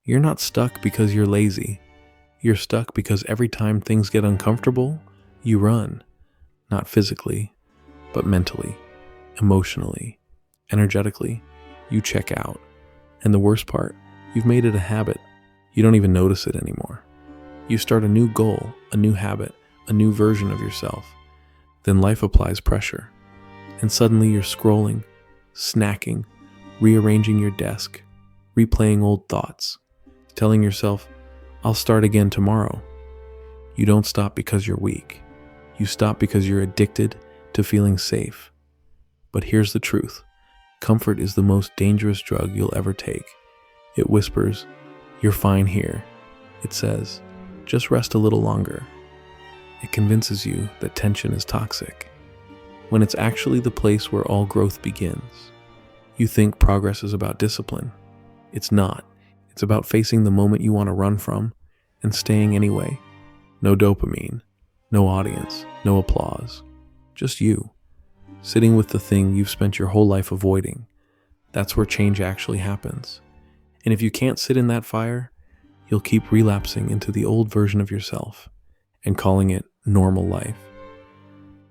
You're not stuck because you're lazy. You're stuck because every time things get uncomfortable, you run. Not physically, but mentally, emotionally, energetically. You check out. And the worst part, you've made it a habit. You don't even notice it anymore. You start a new goal, a new habit, a new version of yourself. Then life applies pressure. And suddenly you're scrolling, snacking, rearranging your desk, replaying old thoughts, telling yourself, I'll start again tomorrow. You don't stop because you're weak. You stop because you're addicted to feeling safe. But here's the truth. Comfort is the most dangerous drug you'll ever take. It whispers, you're fine here. It says, just rest a little longer. It convinces you that tension is toxic, when it's actually the place where all growth begins. You think progress is about discipline. It's not. It's about facing the moment you want to run from and staying anyway. No dopamine, no audience, no applause. Just you, sitting with the thing you've spent your whole life avoiding. That's where change actually happens. And if you can't sit in that fire, you'll keep relapsing into the old version of yourself and calling it normal life.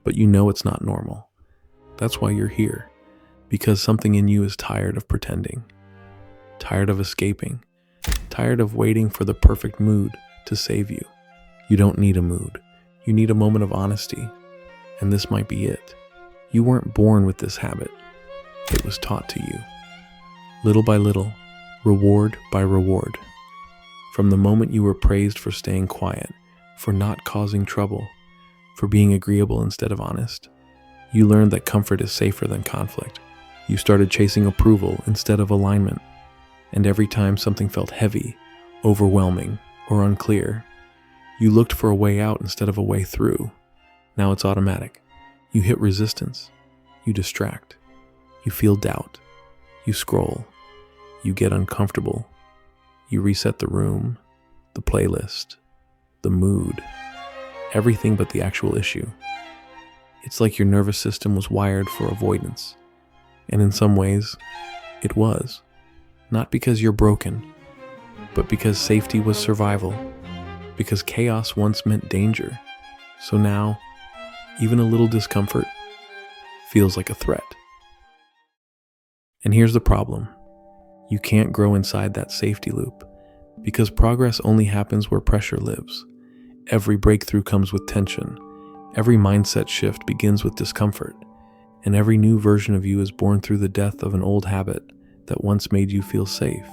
But you know it's not normal. That's why you're here. Because something in you is tired of pretending, tired of escaping, tired of waiting for the perfect mood to save you. You don't need a mood. You need a moment of honesty. And this might be it. You weren't born with this habit. It was taught to you. Little by little, reward by reward. From the moment you were praised for staying quiet, for not causing trouble, for being agreeable instead of honest, you learned that comfort is safer than conflict. You started chasing approval instead of alignment. And every time something felt heavy, overwhelming, or unclear, you looked for a way out instead of a way through. Now it's automatic. You hit resistance. You distract. You feel doubt. You scroll. You get uncomfortable. You reset the room, the playlist, the mood, everything but the actual issue. It's like your nervous system was wired for avoidance. And in some ways, it was. Not because you're broken, but because safety was survival. Because chaos once meant danger. So now, even a little discomfort feels like a threat. And here's the problem. You can't grow inside that safety loop, because progress only happens where pressure lives. Every breakthrough comes with tension. Every mindset shift begins with discomfort. And every new version of you is born through the death of an old habit that once made you feel safe.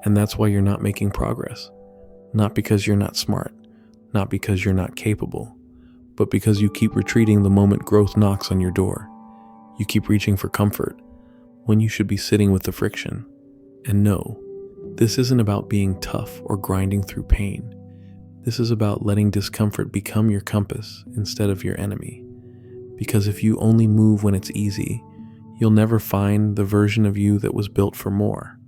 And that's why you're not making progress. Not because you're not smart, not because you're not capable, but because you keep retreating the moment growth knocks on your door. You keep reaching for comfort when you should be sitting with the friction. And no, this isn't about being tough or grinding through pain. This is about letting discomfort become your compass instead of your enemy. Because if you only move when it's easy, you'll never find the version of you that was built for more.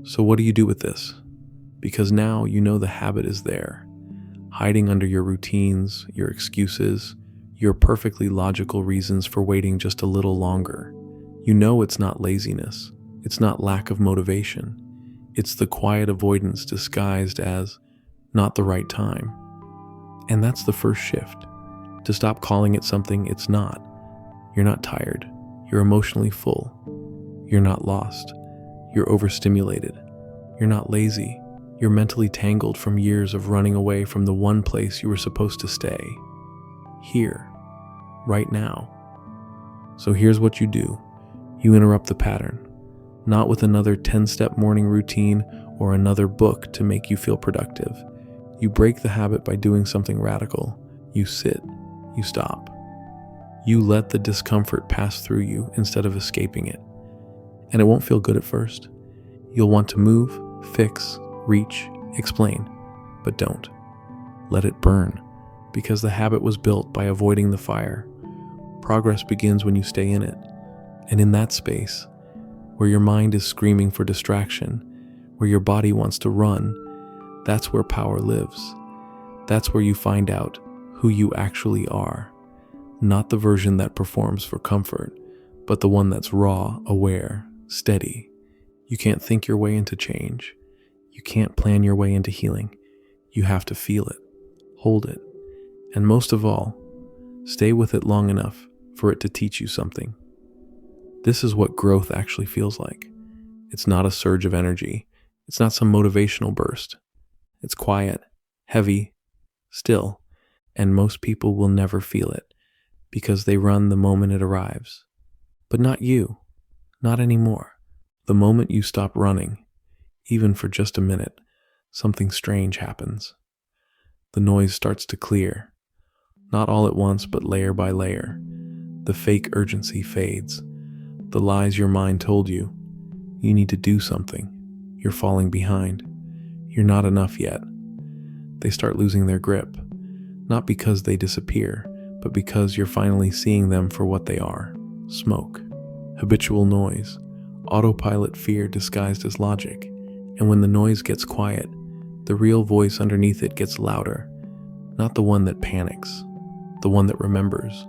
So what do you do with this? Because now you know the habit is there, hiding under your routines, your excuses, your perfectly logical reasons for waiting just a little longer. You know it's not laziness. It's not lack of motivation. It's the quiet avoidance disguised as not the right time. And that's the first shift. To stop calling it something it's not. You're not tired. You're emotionally full. You're not lost. You're overstimulated. You're not lazy. You're mentally tangled from years of running away from the one place you were supposed to stay. Here. Right now. So here's what you do. You interrupt the pattern. Not with another 10-step morning routine or another book to make you feel productive. You break the habit by doing something radical. You sit. You stop. You let the discomfort pass through you instead of escaping it. And it won't feel good at first. You'll want to move, fix, reach, explain, but don't. Let it burn, because the habit was built by avoiding the fire. Progress begins when you stay in it. And in that space, where your mind is screaming for distraction, where your body wants to run, that's where power lives. That's where you find out who you actually are. Not the version that performs for comfort, but the one that's raw, aware, steady. You can't think your way into change. You can't plan your way into healing. You have to feel it, hold it, and most of all, stay with it long enough for it to teach you something. This is what growth actually feels like. It's not a surge of energy. It's not some motivational burst. It's quiet, heavy, still, and most people will never feel it because they run the moment it arrives. But not you, not anymore. The moment you stop running, even for just a minute, something strange happens. The noise starts to clear, not all at once, but layer by layer. The fake urgency fades. The lies your mind told you. You need to do something. You're falling behind. You're not enough yet. They start losing their grip, not because they disappear, but because you're finally seeing them for what they are. Smoke, habitual noise, autopilot fear disguised as logic. And when the noise gets quiet, the real voice underneath it gets louder. Not the one that panics, the one that remembers,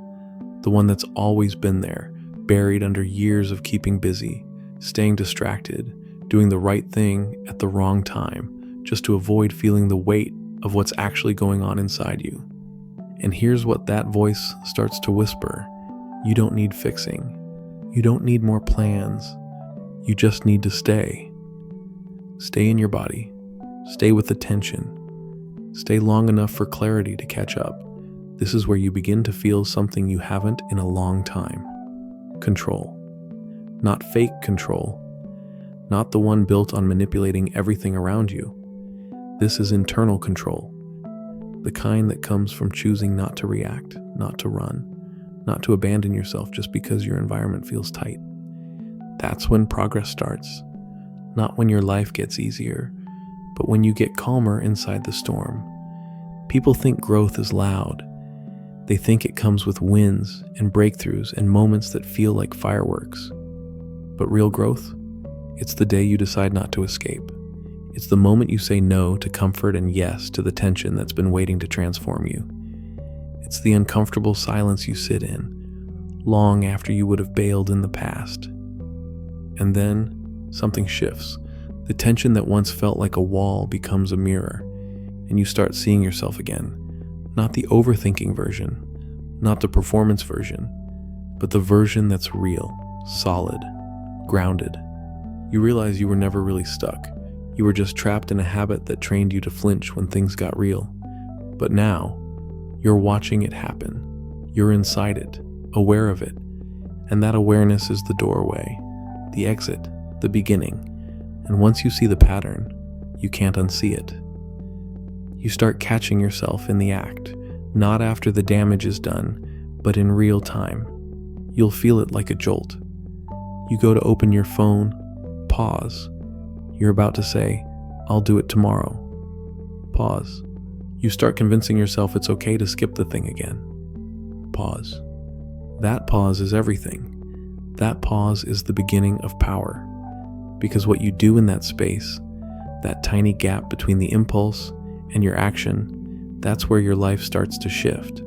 the one that's always been there, buried under years of keeping busy, staying distracted, doing the right thing at the wrong time, just to avoid feeling the weight of what's actually going on inside you. And here's what that voice starts to whisper. You don't need fixing. You don't need more plans. You just need to stay. Stay in your body. Stay with the tension. Stay long enough for clarity to catch up. This is where you begin to feel something you haven't in a long time. Control. Not fake control. Not the one built on manipulating everything around you. This is internal control. The kind that comes from choosing not to react, not to run, not to abandon yourself just because your environment feels tight. That's when progress starts. Not when your life gets easier, but when you get calmer inside the storm. People think growth is loud. They think it comes with wins and breakthroughs and moments that feel like fireworks. But real growth? It's the day you decide not to escape. It's the moment you say no to comfort and yes to the tension that's been waiting to transform you. It's the uncomfortable silence you sit in, long after you would have bailed in the past. And then, something shifts. The tension that once felt like a wall becomes a mirror, and you start seeing yourself again. Not the overthinking version, not the performance version, but the version that's real, solid, grounded. You realize you were never really stuck. You were just trapped in a habit that trained you to flinch when things got real. But now, you're watching it happen. You're inside it, aware of it. And that awareness is the doorway, the exit, the beginning. And once you see the pattern, you can't unsee it. You start catching yourself in the act, not after the damage is done, but in real time. You'll feel it like a jolt. You go to open your phone, pause. You're about to say, I'll do it tomorrow. Pause. You start convincing yourself it's okay to skip the thing again. Pause. That pause is everything. That pause is the beginning of power. Because what you do in that space, that tiny gap between the impulse and your action, that's where your life starts to shift.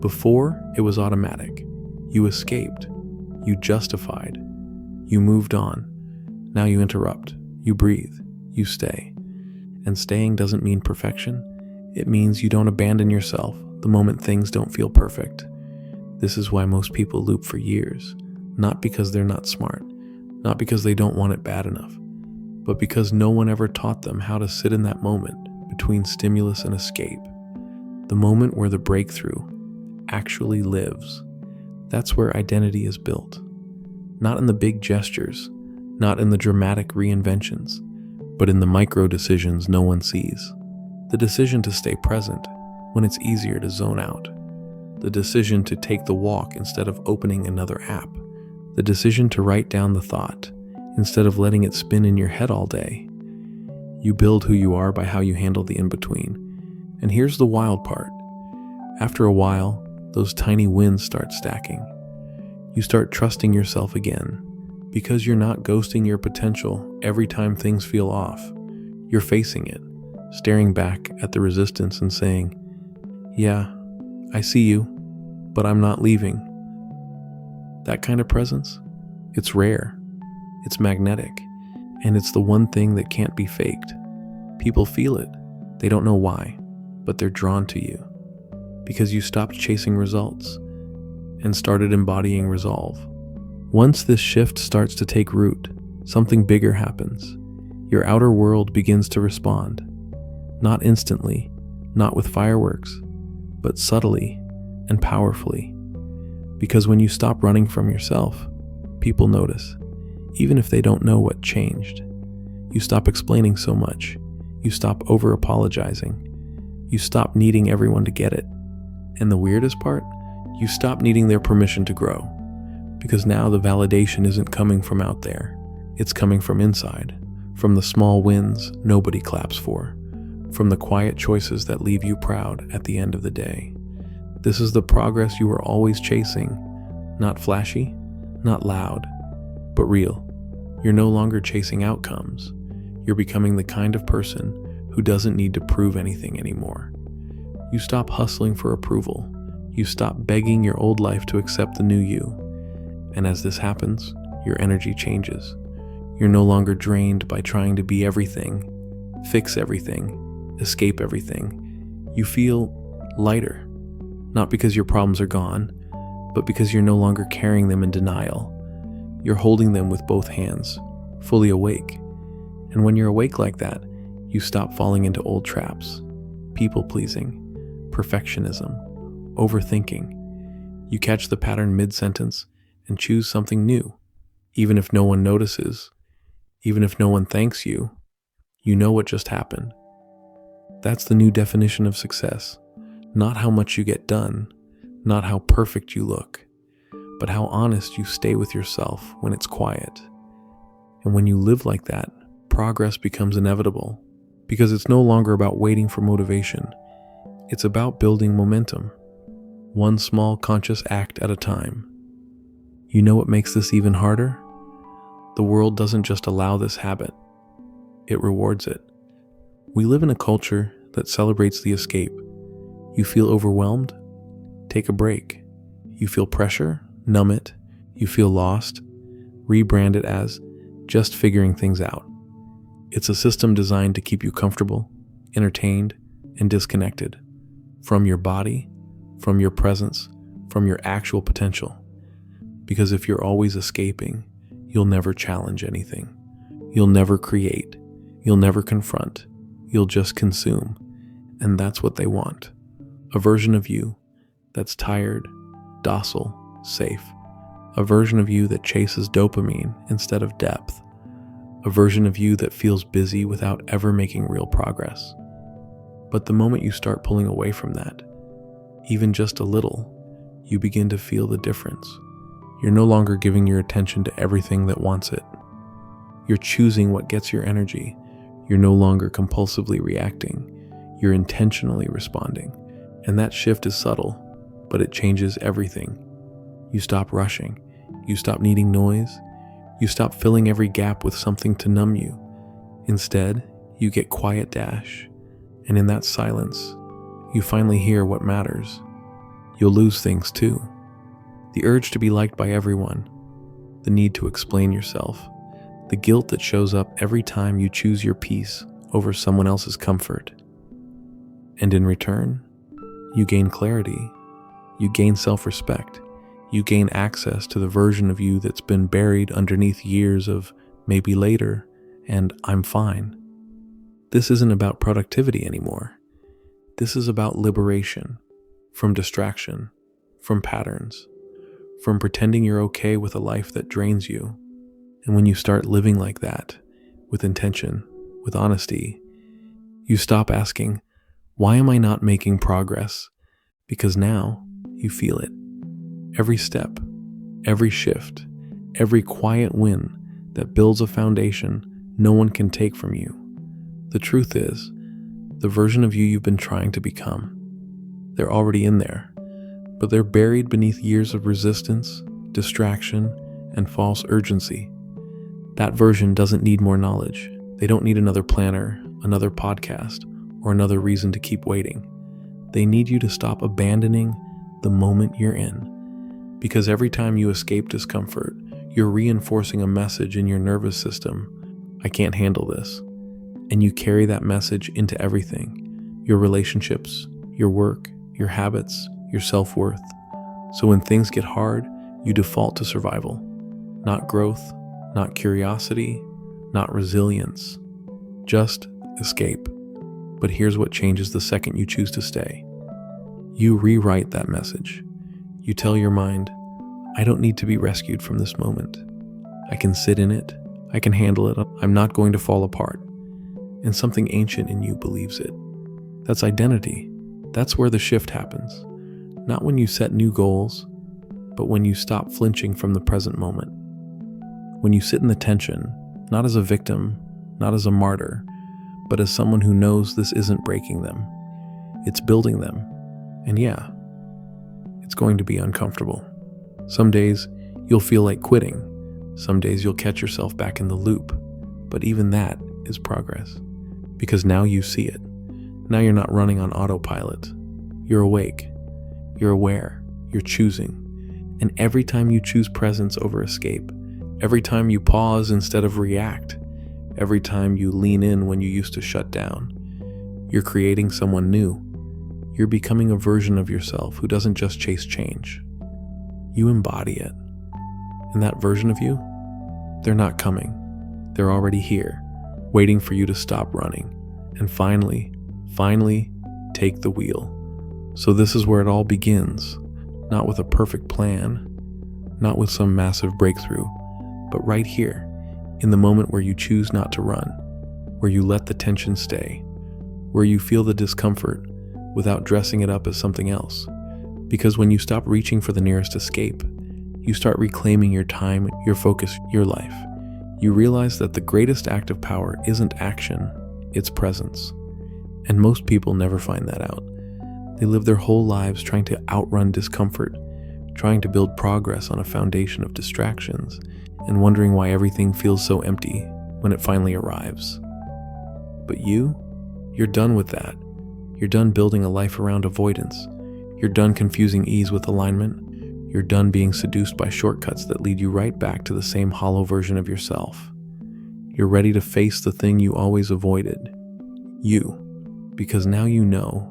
Before, it was automatic. You escaped. You justified. You moved on. Now you interrupt. You breathe. You stay. And staying doesn't mean perfection. It means you don't abandon yourself the moment things don't feel perfect. This is why most people loop for years. Not because they're not smart. Not because they don't want it bad enough. But because no one ever taught them how to sit in that moment between stimulus and escape. The moment where the breakthrough actually lives. That's where identity is built. Not in the big gestures, not in the dramatic reinventions, but in the micro decisions no one sees. The decision to stay present when it's easier to zone out. The decision to take the walk instead of opening another app. The decision to write down the thought instead of letting it spin in your head all day. You build who you are by how you handle the in-between. And here's the wild part. After a while, those tiny wins start stacking. You start trusting yourself again. Because you're not ghosting your potential every time things feel off. You're facing it, staring back at the resistance and saying, yeah, I see you, but I'm not leaving. That kind of presence, it's rare, it's magnetic, and it's the one thing that can't be faked. People feel it. They don't know why, but they're drawn to you because you stopped chasing results and started embodying resolve. Once this shift starts to take root, something bigger happens. Your outer world begins to respond. Not instantly, not with fireworks, but subtly and powerfully. Because when you stop running from yourself, people notice, even if they don't know what changed. You stop explaining so much. You stop over-apologizing. You stop needing everyone to get it. And the weirdest part, you stop needing their permission to grow. Because now the validation isn't coming from out there. It's coming from inside. From the small wins nobody claps for. From the quiet choices that leave you proud at the end of the day. This is the progress you were always chasing. Not flashy, not loud, but real. You're no longer chasing outcomes. You're becoming the kind of person who doesn't need to prove anything anymore. You stop hustling for approval. You stop begging your old life to accept the new you. And as this happens, your energy changes. You're no longer drained by trying to be everything, fix everything, escape everything. You feel lighter, not because your problems are gone, but because you're no longer carrying them in denial. You're holding them with both hands, fully awake. And when you're awake like that, you stop falling into old traps, people-pleasing, perfectionism, overthinking. You catch the pattern mid-sentence and choose something new. Even if no one notices, even if no one thanks you, you know what just happened. That's the new definition of success. Not how much you get done, not how perfect you look, but how honest you stay with yourself when it's quiet. And when you live like that, progress becomes inevitable, because it's no longer about waiting for motivation. It's about building momentum, one small conscious act at a time. You know what makes this even harder? The world doesn't just allow this habit, it rewards it. We live in a culture that celebrates the escape. You feel overwhelmed? Take a break. You feel pressure? Numb it. You feel lost? Rebrand it as just figuring things out. It's a system designed to keep you comfortable, entertained, and disconnected from your body, from your presence, from your actual potential. Because if you're always escaping, you'll never challenge anything. You'll never create. You'll never confront. You'll just consume. And that's what they want. A version of you that's tired, docile, safe. A version of you that chases dopamine instead of depth. A version of you that feels busy without ever making real progress. But the moment you start pulling away from that, even just a little, you begin to feel the difference. You're no longer giving your attention to everything that wants it. You're choosing what gets your energy. You're no longer compulsively reacting. You're intentionally responding. And that shift is subtle, but it changes everything. You stop rushing. You stop needing noise. You stop filling every gap with something to numb you. Instead, you get quiet dash. And in that silence, you finally hear what matters. You'll lose things too. The urge to be liked by everyone. The need to explain yourself. The guilt that shows up every time you choose your peace over someone else's comfort. And in return, you gain clarity. You gain self-respect. You gain access to the version of you that's been buried underneath years of maybe later and I'm fine. This isn't about productivity anymore. This is about liberation from distraction, from patterns, from pretending you're okay with a life that drains you. And when you start living like that, with intention, with honesty, you stop asking, why am I not making progress? Because now you feel it. Every step, every shift, every quiet win that builds a foundation no one can take from you. The truth is, the version of you you've been trying to become, they're already in there, but they're buried beneath years of resistance, distraction, and false urgency. That version doesn't need more knowledge. They don't need another planner, another podcast, or another reason to keep waiting. They need you to stop abandoning the moment you're in. Because every time you escape discomfort, you're reinforcing a message in your nervous system. I can't handle this. And you carry that message into everything: your relationships, your work, your habits, your self-worth. So when things get hard, you default to survival. Not growth, not curiosity, not resilience. Just escape. But here's what changes the second you choose to stay. You rewrite that message. You tell your mind, I don't need to be rescued from this moment. I can sit in it. I can handle it. I'm not going to fall apart. And something ancient in you believes it. That's identity. That's where the shift happens. Not when you set new goals, but when you stop flinching from the present moment. When you sit in the tension, not as a victim, not as a martyr, but as someone who knows this isn't breaking them. It's building them. And yeah, it's going to be uncomfortable. Some days you'll feel like quitting. Some days you'll catch yourself back in the loop. But even that is progress. Because now you see it. Now you're not running on autopilot. You're awake. You're aware. You're choosing. And every time you choose presence over escape, every time you pause instead of react, every time you lean in when you used to shut down, you're creating someone new. You're becoming a version of yourself who doesn't just chase change. You embody it. And that version of you, they're not coming. They're already here, waiting for you to stop running and finally take the wheel. So this is where it all begins, not with a perfect plan, not with some massive breakthrough, but right here, in the moment where you choose not to run, where you let the tension stay, where you feel the discomfort without dressing it up as something else. Because when you stop reaching for the nearest escape, you start reclaiming your time, your focus, your life. You realize that the greatest act of power isn't action, it's presence. And most people never find that out. They live their whole lives trying to outrun discomfort, trying to build progress on a foundation of distractions, and wondering why everything feels so empty when it finally arrives. But you're done with that. You're done building a life around avoidance. You're done confusing ease with alignment. You're done being seduced by shortcuts that lead you right back to the same hollow version of yourself. You're ready to face the thing you always avoided. Because now you know.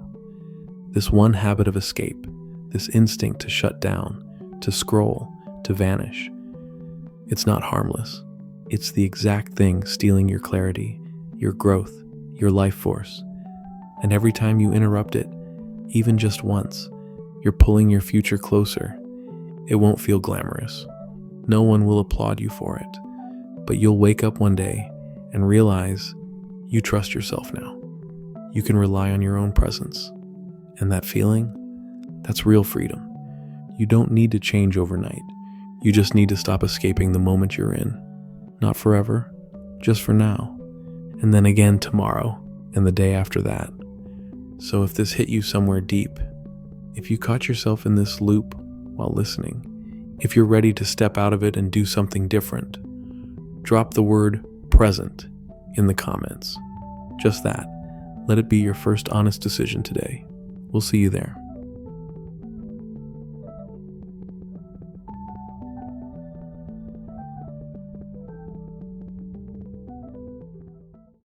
This one habit of escape, this instinct to shut down, to scroll, to vanish. It's not harmless. It's the exact thing stealing your clarity, your growth, your life force. And every time you interrupt it, even just once, you're pulling your future closer. It won't feel glamorous. No one will applaud you for it. But you'll wake up one day and realize you trust yourself now. You can rely on your own presence. And that feeling, that's real freedom. You don't need to change overnight. You just need to stop escaping the moment you're in. Not forever, just for now. And then again tomorrow, and the day after that. So if this hit you somewhere deep, if you caught yourself in this loop while listening, if you're ready to step out of it and do something different, drop the word present in the comments. Just that. Let it be your first honest decision today. We'll see you there.